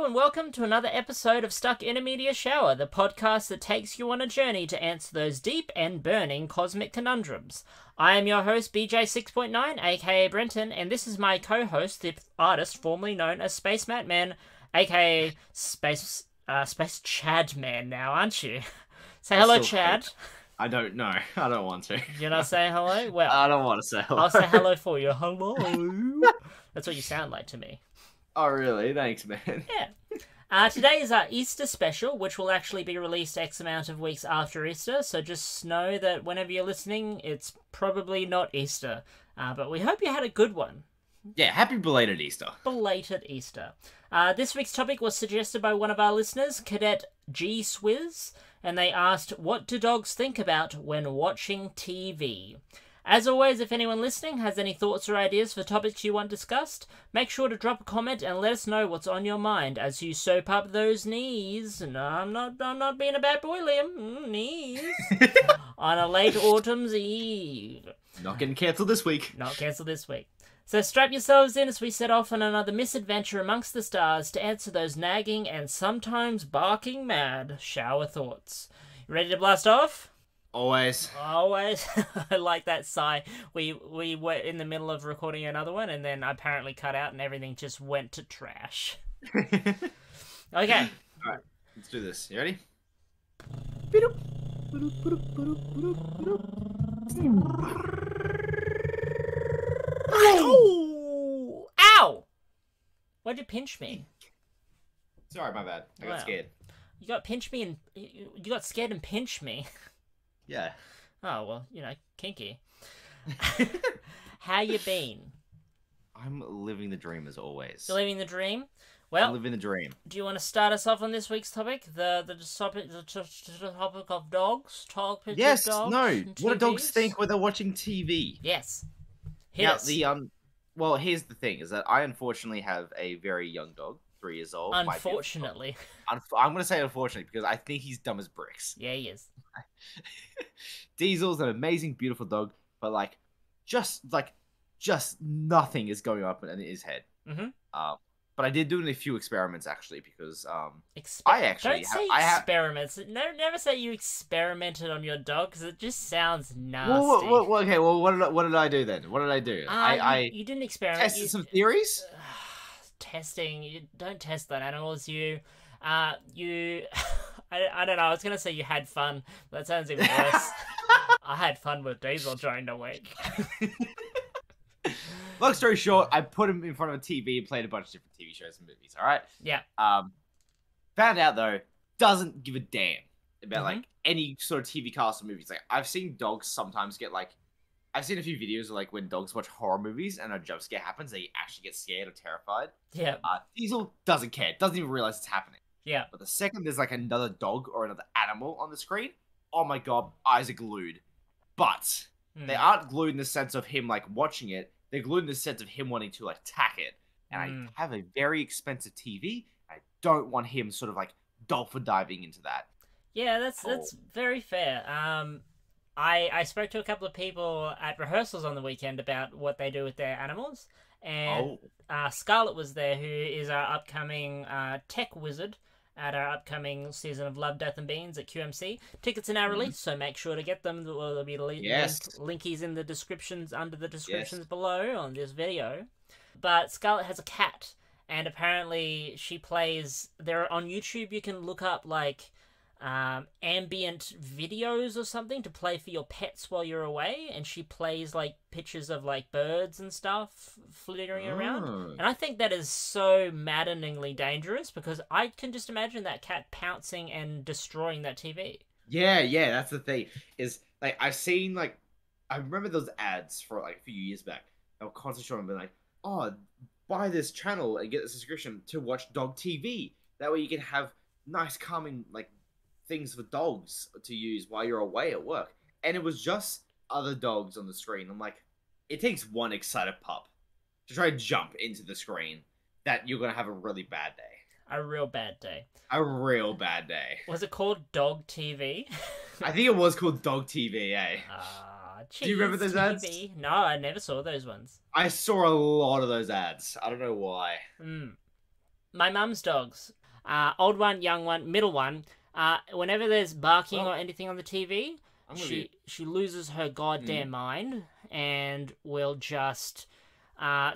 Hello and welcome to another episode of Stuck in a Meteor Shower, the podcast that takes you on a journey to answer those deep and burning cosmic conundrums. I am your host, BJ6.9, aka Brenton, and this is my co-host, the artist formerly known as Space Matt Man, aka Space Chad Man now, aren't you? Say hello, Chad. I don't know. I don't want to. You're not saying hello? Well, I don't want to say hello. I'll say hello for you. Hello. That's what you sound like to me. Oh, really? Thanks, man. Yeah. Today is our Easter special, which will actually be released X amount of weeks after Easter, so just know that whenever you're listening, it's probably not Easter. But we hope you had a good one. Yeah, happy belated Easter. Belated Easter. This week's topic was suggested by one of our listeners, Cadet G Swizz, and they asked, what do dogs think about when watching TV? As always, if anyone listening has any thoughts or ideas for topics you want discussed, make sure to drop a comment and let us know what's on your mind as you soap up those knees. No, I'm not being a bad boy, Liam. Knees. On a late autumn's eve. Not getting cancelled this week. Not cancelled this week. So strap yourselves in as we set off on another misadventure amongst the stars to answer those nagging and sometimes barking mad shower thoughts. You ready to blast off? Always. Always. I like that sigh. We were in the middle of recording another one and then apparently cut out and everything just went to trash. Okay. Alright, let's do this. You ready? Ow! Ow! Why'd you pinch me? Sorry, my bad. I got scared. You got pinch me and you got scared and pinched me. Yeah. Oh, well, kinky. How you been? I'm living the dream as always. You're living the dream? Well, I'm living the dream. Do you want to start us off on this week's topic? The topic of dogs? Yes, of dogs no. What do dogs TVs? think when they're watching TV? Yes. Well, here's the thing, is that I unfortunately have a very young dog, 3 years old. Unfortunately. I'm going to say unfortunately because I think he's dumb as bricks. Yeah, he is. Diesel's an amazing, beautiful dog, but just nothing is going up in his head. Mm-hmm. But I did do a few experiments actually because Don't say experiments. Never say you experimented on your dog because it just sounds nasty. Well, what did I do then? What did I do? You didn't experiment. Tested some theories. Testing. You don't test on animals. I don't know. I was gonna say you had fun, but that sounds even worse. I had fun with Diesel during the week. Long story short, I put him in front of a TV and played a bunch of different TV shows and movies. All right. Yeah. Found out though, doesn't give a damn about any sort of TV cast or movies. I've seen dogs sometimes get I've seen a few videos of when dogs watch horror movies and a jump scare happens, they actually get scared or terrified. Yeah. Diesel doesn't care, doesn't even realize it's happening. Yeah. But the second there's another dog or another animal on the screen, oh my god, eyes are glued. But they aren't glued in the sense of him watching it. They're glued in the sense of him wanting to attack it. And I have a very expensive TV. I don't want him sort of dolphin diving into that. Yeah, that's very fair. I spoke to a couple of people at rehearsals on the weekend about what they do with their animals. And Scarlett was there, who is our upcoming tech wizard at our upcoming season of Love, Death and Beans at QMC. Tickets are now released, so make sure to get them. There'll be linkies in the descriptions, under the descriptions below on this video. But Scarlett has a cat, and apparently she plays... on YouTube, you can look up, ambient videos or something to play for your pets while you're away, and she plays pictures of birds and stuff flittering around, and I think that is so maddeningly dangerous because I can just imagine that cat pouncing and destroying that TV. Yeah, that's the thing, is I've seen I remember those ads for a few years back. They were constantly showing me buy this channel and get a subscription to watch dog TV. That way you can have nice calming things for dogs to use while you're away at work. And it was just other dogs on the screen. I'm it takes one excited pup to try to jump into the screen that you're going to have a really bad day. A real bad day. A real bad day. Was it called Dog TV? I think it was called Dog TV, eh? Do you remember those TV. ads? No, I never saw those ones. I saw a lot of those ads. I don't know why. My mum's dogs. Old one, young one, middle one. Whenever there's barking or anything on the TV, she loses her goddamn mind and will just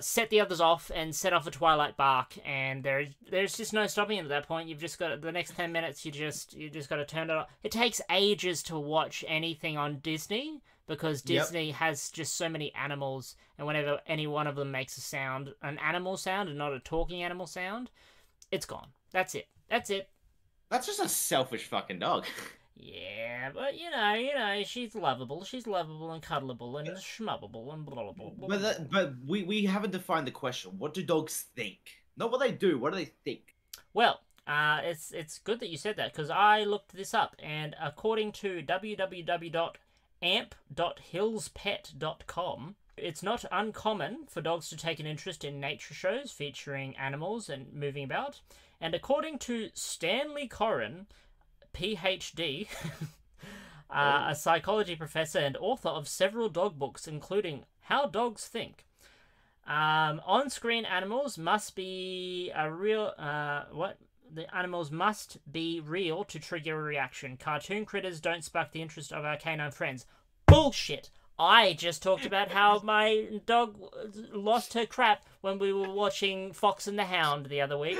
set the others off and set off a twilight bark, and there's just no stopping it at that point. You've just got the next 10 minutes. You just got to turn it off. It takes ages to watch anything on Disney because Disney has just so many animals, and whenever any one of them makes a sound, an animal sound and not a talking animal sound, it's gone. That's it. That's just a selfish fucking dog. Yeah, but you know, she's lovable. She's lovable and cuddleable and schmubbable and blah blah blah. But we haven't defined the question. What do dogs think? Not what they do. What do they think? Well, it's good that you said that because I looked this up, and according to www.amp.hillspet.com, it's not uncommon for dogs to take an interest in nature shows featuring animals and moving about. And according to Stanley Corrin, PhD, a psychology professor and author of several dog books, including How Dogs Think. On-screen animals must be The animals must be real to trigger a reaction. Cartoon critters don't spark the interest of our canine friends. Bullshit! I just talked about how my dog lost her crap when we were watching Fox and the Hound the other week.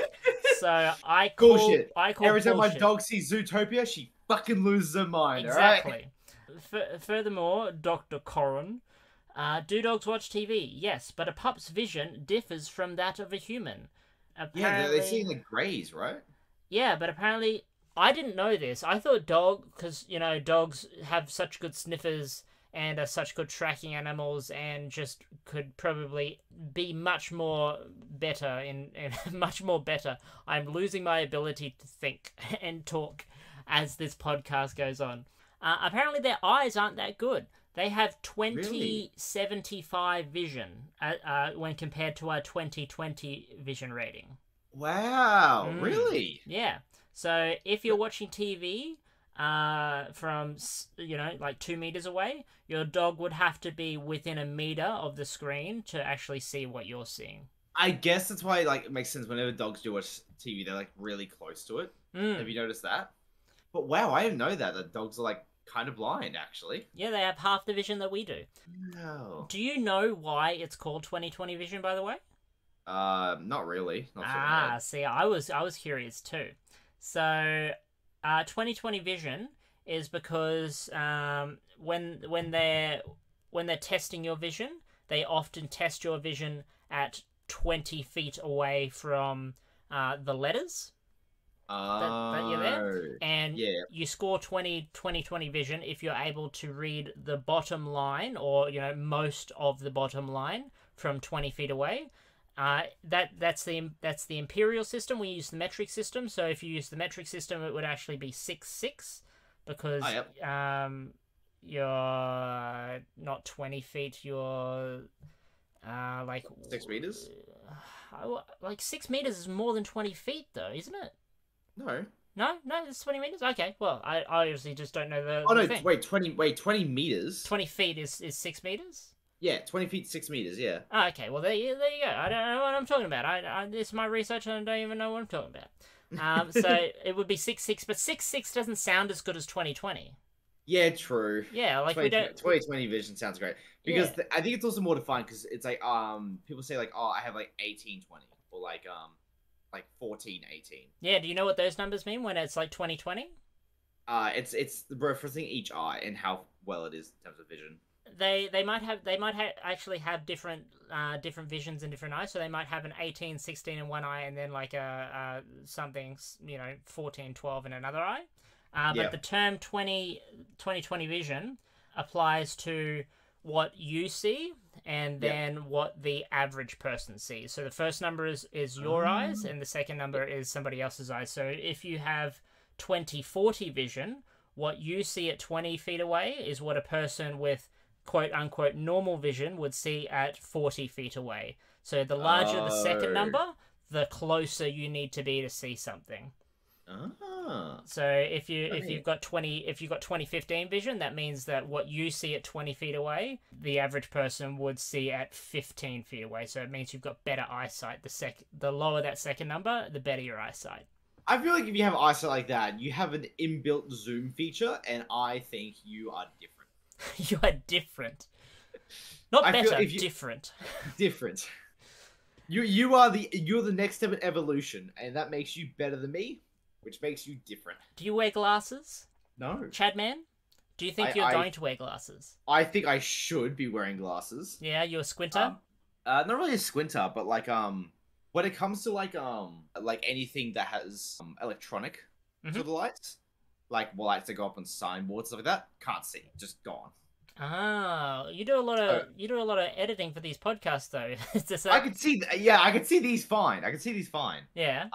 So I call bullshit. Every time bullshit. my dog sees Zootopia, she fucking loses her mind. Exactly. Right? Furthermore, Dr. Corrin, do dogs watch TV? Yes, but a pup's vision differs from that of a human. Apparently, they see the greys, right? Yeah, but apparently I didn't know this. I thought because dogs have such good sniffers and are such good tracking animals and just could probably be much more better much more better. I'm losing my ability to think and talk as this podcast goes on. Apparently their eyes aren't that good. They have 20/75 vision when compared to our 20/20 vision rating. Wow, really? Yeah. So if you're watching TV from like 2 meters away, your dog would have to be within a meter of the screen to actually see what you're seeing. I guess that's why it makes sense whenever dogs do watch TV, they're really close to it. Have you noticed that? But wow, I didn't know that dogs are kind of blind actually. Yeah, they have half the vision that we do. No. Do you know why it's called 20/20 vision, by the way? Not really. Not see, I was curious too. So 20/20 vision is because when they're testing your vision, they often test your vision at 20 feet away from the letters that you're there, and you score 20/20 vision if you're able to read the bottom line or most of the bottom line from 20 feet away. That's the imperial system. We use the metric system. So if you use the metric system, it would actually be 6/6 because you're not 20 feet. You're 6 meters. 6 meters is more than 20 feet, though, isn't it? No, it's 20 meters. Okay, well, I obviously just don't know the. Oh no! Thing. Wait, 20 meters. 20 feet is 6 meters. Yeah, 20 feet, 6 meters, yeah. Oh, okay, well, there you go. I don't know what I'm talking about. It's my research and I don't even know what I'm talking about. So it would be 6/6, but 6/6 doesn't sound as good as 20/20. Yeah, true. Yeah, we don't... 20/20 vision sounds great. Because I think it's also more defined because it's people say I have 18/20 or 14/18. Yeah, do you know what those numbers mean when it's 20/20? It's referencing each eye and how well it is in terms of vision. They might actually have different visions in different eyes. So they might have an 18, 16 in one eye, and then something 14, 12 in another eye. But the term 20/20 vision applies to what you see and then what the average person sees. So the first number is your eyes, and the second number is somebody else's eyes. So if you have 20/40 vision, what you see at 20 feet away is what a person with quote-unquote normal vision would see at 40 feet away. So the larger the second number, the closer you need to be to see something. Ah. So if you've got 20/15 vision, that means that what you see at 20 feet away, the average person would see at 15 feet away. So it means you've got better eyesight. The lower that second number, the better your eyesight. I feel like if you have eyesight like that, you have an inbuilt zoom feature, and I think you are different. You are different. Not I feel better, if you- different. Different. You're the next step in evolution, and that makes you better than me, which makes you different. Do you wear glasses, No. Chadman? Do you think you're going to wear glasses? I think I should be wearing glasses. Yeah, you're a squinter? Not really a squinter, but like when it comes to like anything that has electronic sort of lights, like lights that go up on signboards, stuff like that, can't see, just gone. Ah, you do a lot of editing for these podcasts though. I could see, I could see these fine. I could see these fine. Yeah.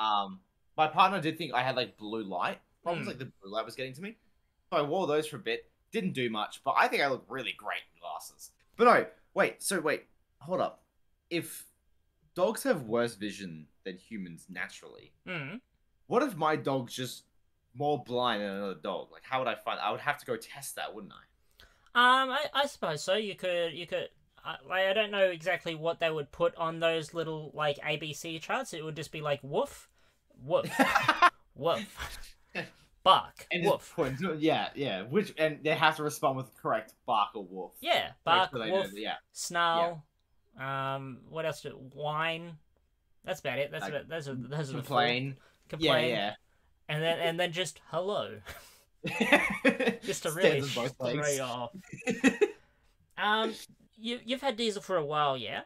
My partner did think I had like blue light problems, like the blue light was getting to me. So I wore those for a bit. Didn't do much, but I think I look really great in glasses. But no, wait, hold up. If dogs have worse vision than humans naturally, what if my dog's just more blind than another dog? Like, how would I find? I would have to go test that, wouldn't I? I suppose so. You could. I don't know exactly what they would put on those little like ABC charts. It would just be like woof, woof, woof, bark, And woof. Yeah. Which and they have to respond with the correct bark or woof. Yeah, bark, woof, yeah. snarl. Yeah. What else? Whine. That's about it. Those are Complain. Complain. Yeah. And then just hello. Just to really throw you off. You've had Diesel for a while, yeah?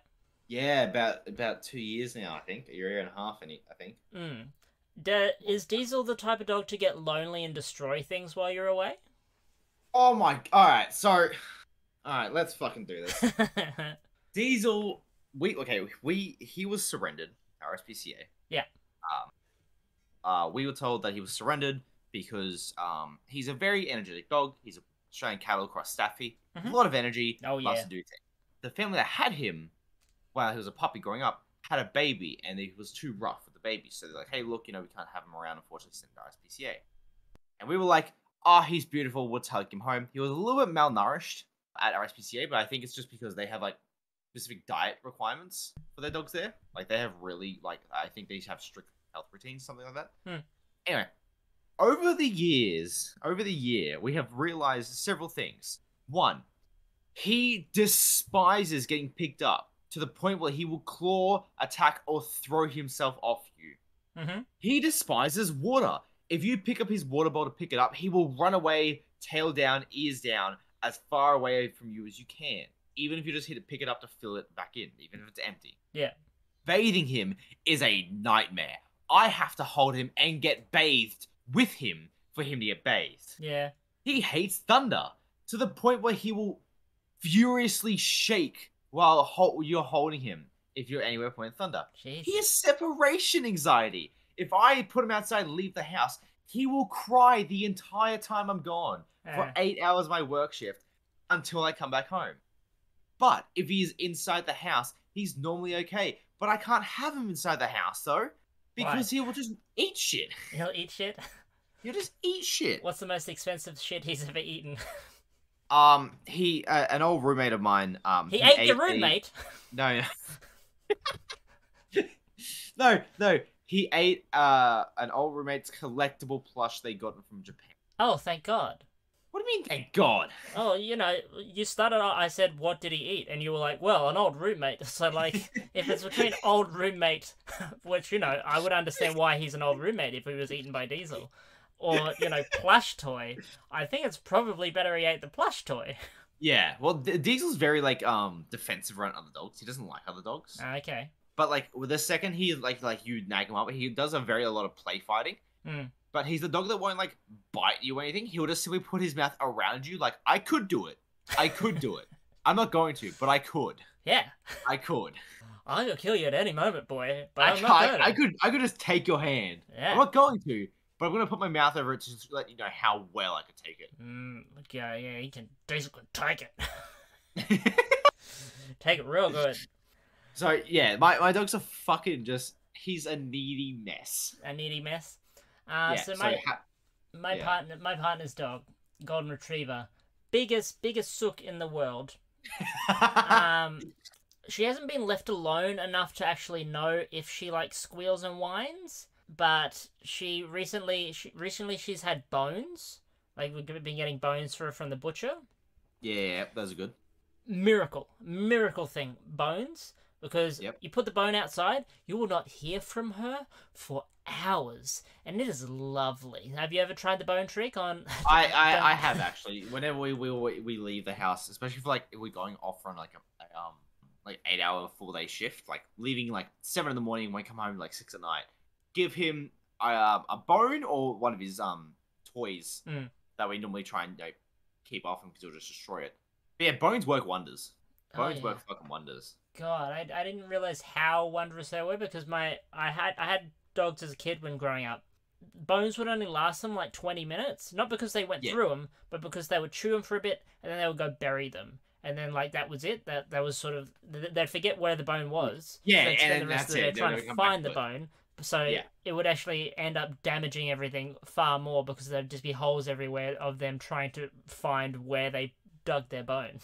Yeah, about 2 years now, I think. A year and a half, I think. Is Diesel the type of dog to get lonely and destroy things while you're away? Oh my... Alright, so... Alright, let's fucking do this. Diesel... He was surrendered, our SPCA. Yeah. We were told that he was surrendered because he's a very energetic dog. He's a Australian cattle cross staffy. A lot of energy. Oh, yeah. Loves to do things. The family that had him while he was a puppy growing up had a baby, and he was too rough with the baby. So they're like, hey, look, we can't have him around, unfortunately, send him to SPCA. And we were like, he's beautiful, we'll take him home. He was a little bit malnourished at our SPCA, but I think it's just because they have, like, specific diet requirements for their dogs there. Like, they have really, like, I think they have strict health routines, something like that. Anyway, over the year, we have realized several things. One, he despises getting picked up to the point where he will claw, attack, or throw himself off you. He despises water. If you pick up his water bottle to pick it up, he will run away, tail down, ears down, as far away from you as you can. Even if you just pick it up to fill it back in, even if it's empty. Yeah. Bathing him is a nightmare. I have to hold him and get bathed with him for him to get bathed. Yeah. He hates thunder to the point where he will furiously shake while you're holding him if you're anywhere pointing thunder. Jeez. He has separation anxiety. If I put him outside and leave the house, he will cry the entire time I'm gone for 8 hours of my work shift until I come back home. But if he's inside the house, he's normally okay. But I can't have him inside the house, though, because he will just eat shit. He'll eat shit? He'll just eat shit. What's the most expensive shit he's ever eaten? An old roommate of mine, he ate your roommate? No. No. He ate, an old roommate's collectible plush they got from Japan. Oh, thank God. What do you mean, thank God? Oh, you started out, I said, what did he eat? And you were like, well, an old roommate. So, like, if it's between old roommate, which, I would understand why he's an old roommate if he was eaten by Diesel, or, plush toy, I think it's probably better he ate the plush toy. Yeah, well, Diesel's very, like, defensive around other dogs. He doesn't like other dogs. Okay. But, like, the second he, like you nag him up, he does a lot of play fighting. But he's the dog that won't, like, bite you or anything. He'll just simply put his mouth around you. Like, I could do it. I'm not going to, but I could. Yeah. I could. I could kill you at any moment, boy. But I'm not going to. I could just take your hand. Yeah. I'm not going to, but I'm going to put my mouth over it to just let you know how well I could take it. Yeah, he can basically take it. Take it real good. So, yeah, my dog's a fucking he's a needy mess. A needy mess? Yeah. So So yeah. my partner's dog, golden retriever, biggest sook in the world. Um, she hasn't been left alone enough to actually know if she like squeals and whines, but she's had bones. Like we've been getting bones for her from the butcher. Yeah, those are good. Miracle thing, bones. Because Yep. you put the bone outside, you will not hear from her for hours, and it is lovely. Have you ever tried the bone trick on? I have actually. Whenever we leave the house, especially for like if we're going off on like a like 8 hour full day shift, like leaving like 7 in the morning, when we come home like 6 at night, give him a bone or one of his toys that we normally try and keep off him because he'll just destroy it. But yeah, bones work wonders. Bones work fucking wonders. God, I didn't realize how wondrous they were because I had dogs as a kid when growing up. Bones would only last them like 20 minutes, not because they went through them, but because they would chew them for a bit and then they would go bury them, and then like that was it. That was sort of they'd forget where the bone was. Yeah, they'd spend and the rest of the day trying to find the bone. So it would actually end up damaging everything far more because there'd just be holes everywhere of them trying to find where they dug their bone.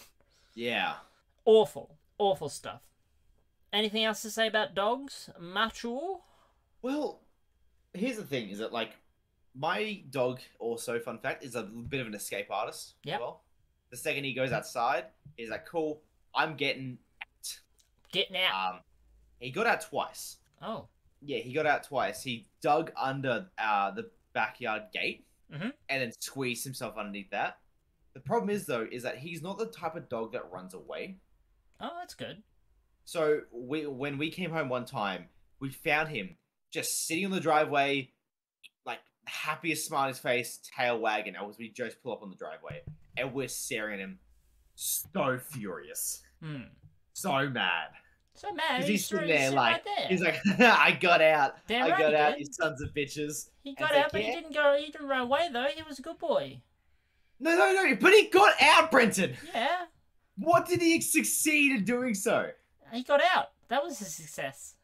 Yeah. Awful stuff. Anything else to say about dogs, Macho? Well, here's the thing: is that like my dog, also fun fact, is a bit of an escape artist. Yep. As well, the second he goes outside, he's like, "Cool, I'm getting out." Getting out. He got out twice. Oh. Yeah, he got out twice. He dug under the backyard gate and then squeezed himself underneath that. The problem is though, is that he's not the type of dog that runs away. Oh, that's good. So when we came home one time, we found him just sitting on the driveway, like happiest smile on his face, tail wagging as we just pull up on the driveway, and we're staring at him, so furious, so mad. So mad. He's sitting there like right there. He's like, I got out. Damn I right got out, did. you sons of bitches. He got out, but he didn't go. He didn't run away though. He was a good boy. No, but he got out, Brenton. Yeah. What did he succeed in doing so? He got out. That was a success.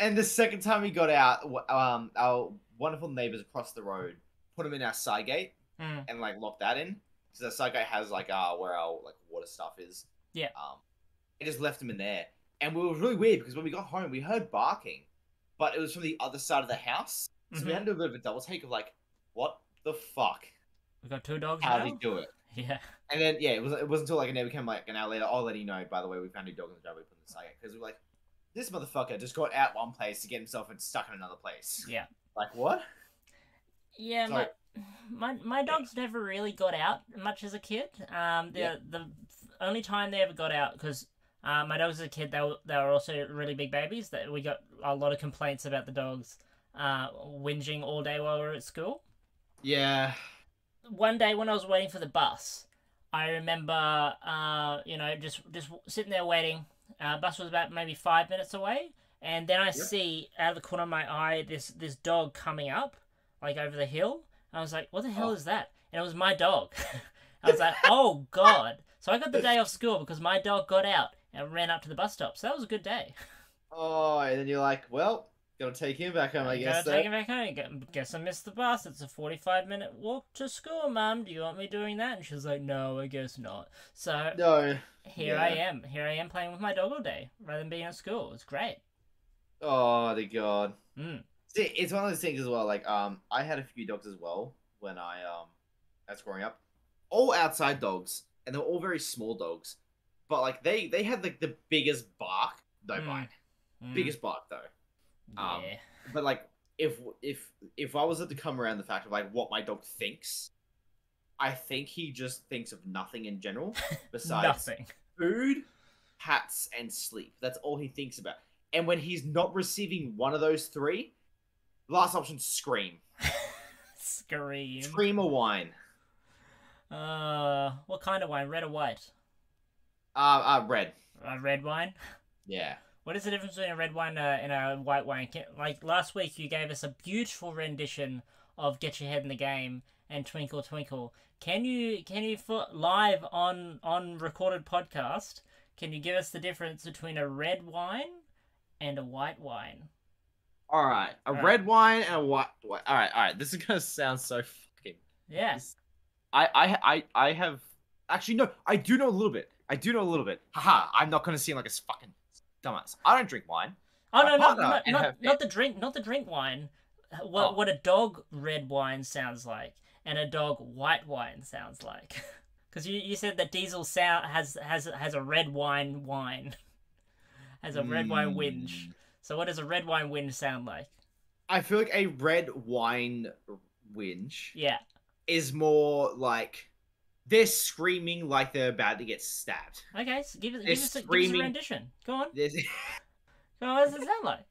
And the second time he got out, our wonderful neighbors across the road put him in our side gate and like locked that in. So the side gate has like where our like water stuff is. Yeah. It just left him in there, and it was really weird because when we got home, we heard barking, but it was from the other side of the house. So we had to do a bit of a double take of like, what the fuck? We got two dogs. How did he do it? Yeah. And then it wasn't until like a neighbor came like an hour later. I'll let you know. By the way, we found a dog in the driveway, put in the side because we were like, this motherfucker just got out one place to get himself stuck in another place. Yeah. Like what? Yeah, so, my dogs never really got out much as a kid. The only time they ever got out because my dogs as a kid they were also really big babies. That we got a lot of complaints about the dogs whinging all day while we were at school. Yeah. One day when I was waiting for the bus, I remember, just sitting there waiting. Bus was about maybe 5 minutes away, and then I see out of the corner of my eye this dog coming up, like over the hill. I was like, "What the hell is that?" And it was my dog. I was like, "Oh God!" So I got the day off school because my dog got out and ran up to the bus stop. So that was a good day. Oh, and then you're like, "Well, gotta take him back home, I guess." Gotta take him back home. Guess I missed the bus. It's a 45-minute walk to school, Mum. Do you want me doing that? And she was like, "No, I guess not." So no. Here I am playing with my dog all day rather than being at school. It's great. Oh, the God. See, it's one of those things as well. Like, I had a few dogs as well when I was growing up. All outside dogs, and they were all very small dogs. But like they had like the biggest bark. Don't mind. Biggest bark though. Yeah. But like if I was to come around the fact of like what my dog thinks, I think he just thinks of nothing in general besides nothing. Food, hats, and sleep. That's all he thinks about. And when he's not receiving one of those three, last option, scream. Scream or whine. What kind of wine? Red or white? Red. Red wine? Yeah. What is the difference between a red wine and a white wine? Like last week, you gave us a beautiful rendition of "Get Your Head in the Game" and "Twinkle Twinkle." Can you live on recorded podcast? Can you give us the difference between a red wine and a white wine? All right, a All right. red wine and a white. All right. This is gonna sound so fucking. Yeah. I have actually no. I do know a little bit. Haha! I'm not gonna seem like a fucking dumbass. I don't drink wine. Oh My no, partner and her not the drink, not the drink wine. What a dog red wine sounds like, and a dog white wine sounds like. Because you said that Diesel has a red wine, has a red wine whinge. So what does a red wine whinge sound like? I feel like a red wine whinge. Yeah. Is more like they're screaming like they're about to get stabbed. Okay, so give us a rendition. Go on. Go on, what does it sound like?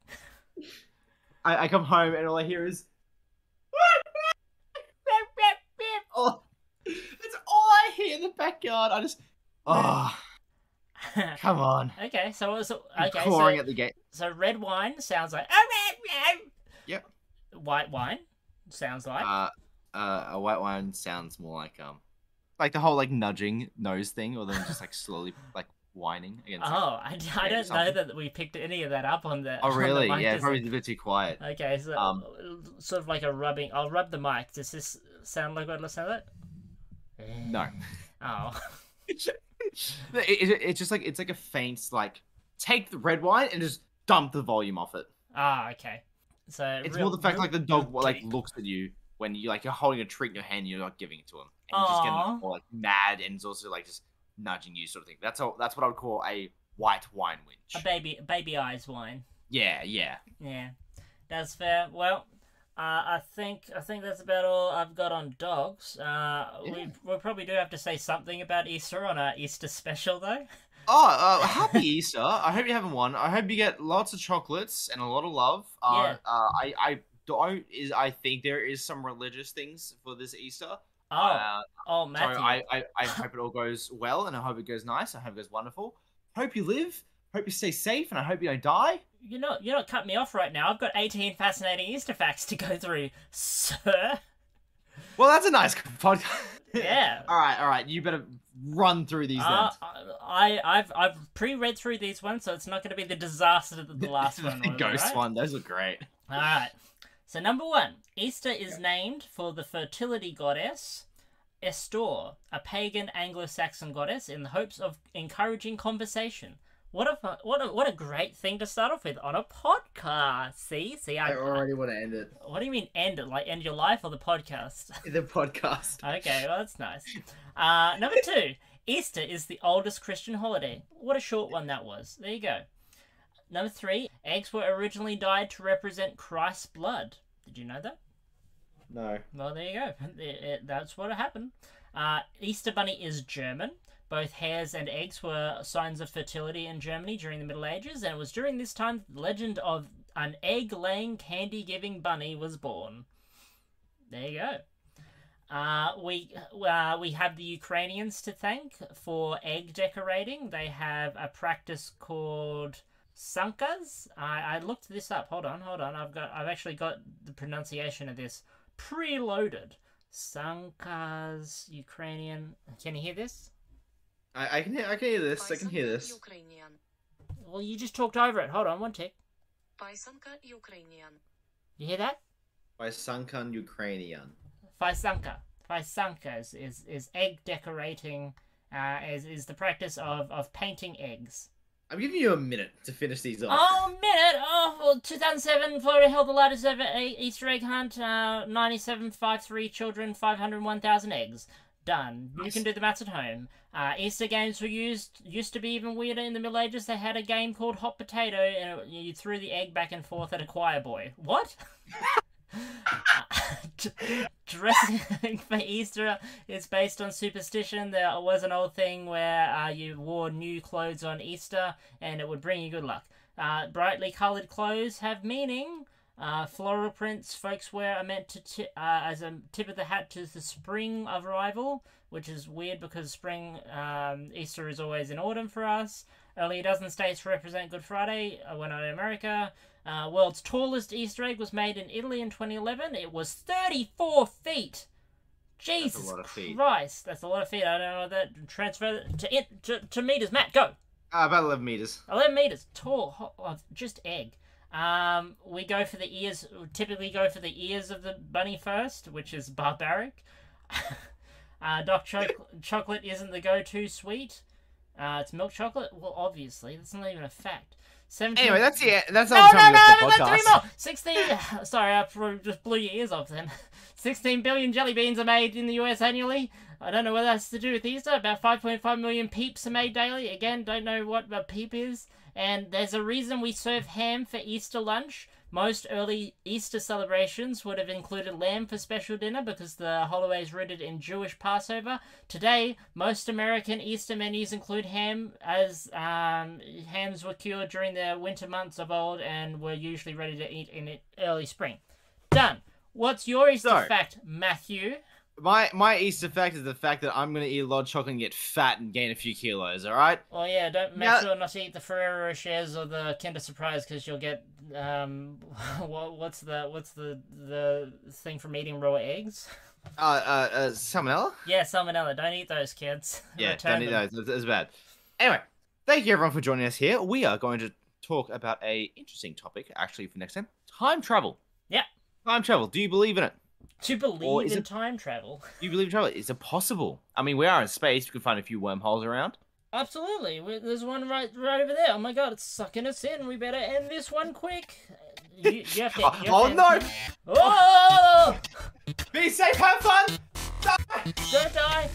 I come home and all I hear is oh, that's all I hear in the backyard. I just come on. Okay, so clawing at the gate. So red wine sounds like Yep. White wine sounds like a white wine sounds more like the whole like nudging nose thing, or then just like slowly like whining against. Oh, I don't know that we picked any of that up on the. Oh really? On the mic, yeah, probably a bit too quiet. Okay, so sort of like a rubbing. I'll rub the mic. Does this sound like what it sounds like? No. Oh. It's just like it's like a faint like take the red wine and just dump the volume off it. Ah, okay. So it's more the fact like the dog like looks at you when you like you're holding a treat in your hand and you're not giving it to him, and he's just getting more like mad and it's also like just nudging you sort of thing. That's what I would call a white wine whinge. A baby eyes wine. Yeah. That's fair. Well, I think that's about all I've got on dogs. We probably do have to say something about Easter on our Easter special though. Happy Easter! I hope you're having one. I hope you get lots of chocolates and a lot of love. I think there is some religious things for this Easter. Matthew. So I hope it all goes well, and I hope it goes nice. I hope it goes wonderful. Hope you live. Hope you stay safe, and I hope you don't die. You're not cutting me off right now. I've got 18 fascinating Easter facts to go through, sir. Well, that's a nice podcast. Yeah. All right. You better run through these. I've pre-read through these ones, so it's not going to be the disaster that the last one was. The ghost one. Those are great. All right. So number 1, Easter is named for the fertility goddess Estor, a pagan Anglo-Saxon goddess, in the hopes of encouraging conversation. What a great thing to start off with on a podcast. See, I already want to end it. What do you mean end it? Like end your life or the podcast? The podcast. Okay, well that's nice. Number 2, Easter is the oldest Christian holiday. What a short one that was. There you go. Number 3, eggs were originally dyed to represent Christ's blood. Did you know that? No. Well, there you go. That's what happened. Easter Bunny is German. Both hares and eggs were signs of fertility in Germany during the Middle Ages, and it was during this time the legend of an egg-laying, candy-giving bunny was born. There you go. We have the Ukrainians to thank for egg decorating. They have a practice called sankas. I looked this up. Hold on. I've actually got the pronunciation of this preloaded. Sankas, Ukrainian. Can you hear this? I can hear this. I can hear this. Well, you just talked over it. Hold on, one tick. You hear that? Paisankan Ukrainian. Paisanka. Paisanka is egg decorating. Is the practice of painting eggs. I'm giving you a minute to finish these off. Oh, a minute! Oh, well, 2007, Florida held the largest ever Easter egg hunt. 97.53 children, 501,000 eggs. Done. Nice. You can do the maths at home. Easter games used to be even weirder in the Middle Ages. They had a game called Hot Potato, and you threw the egg back and forth at a choir boy. What? Dressing for Easter is based on superstition. There was an old thing where you wore new clothes on Easter, and it would bring you good luck. Brightly coloured clothes have meaning. Floral prints folks wear are meant to as a tip of the hat to the spring of arrival, which is weird because spring, Easter is always in autumn for us. Only a dozen states represent Good Friday. We're not in America. World's tallest Easter egg was made in Italy in 2011. It was 34 feet. Jesus Christ, that's a lot of feet. I don't know that. Transfer to meters. Matt, go. About 11 meters. 11 meters tall, just egg. We go for the ears. Typically, go for the ears of the bunny first, which is barbaric. Dark chocolate isn't the go-to sweet. It's milk chocolate. Well, obviously, that's not even a fact. 17... Anyway, that's it. That's no, all the no, time no, we I've got got the 3 podcast. more. 16. Sorry, I just blew your ears off then. 16 billion jelly beans are made in the US annually. I don't know what that's to do with Easter. About 5.5 million peeps are made daily. Again, don't know what a peep is. And there's a reason we serve ham for Easter lunch. Most early Easter celebrations would have included lamb for special dinner because the holiday is rooted in Jewish Passover. Today, most American Easter menus include ham, as hams were cured during the winter months of old and were usually ready to eat in early spring. Done. What's your Easter fact, Matthew? My Easter fact is the fact that I'm going to eat a lot of chocolate and get fat and gain a few kilos, alright? Oh yeah, don't make sure not to eat the Ferrero Rochers or the Kinder Surprise because you'll get, what's the thing from eating raw eggs? Salmonella? Yeah, salmonella. Don't eat those, kids. Yeah, don't eat those. It's bad. Anyway, thank you everyone for joining us here. We are going to talk about a interesting topic, actually, for next time. Time travel. Yeah. Time travel. Do you believe in it? To believe in time travel. Do you believe in travel? Is it possible? I mean, we are in space. We can find a few wormholes around. Absolutely. There's one right over there. Oh my god, it's sucking us in. We better end this one quick. You have to, oh no! Oh! Be safe, have fun! Don't die!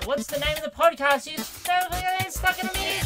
What's the name of the podcast? You stuck in a mini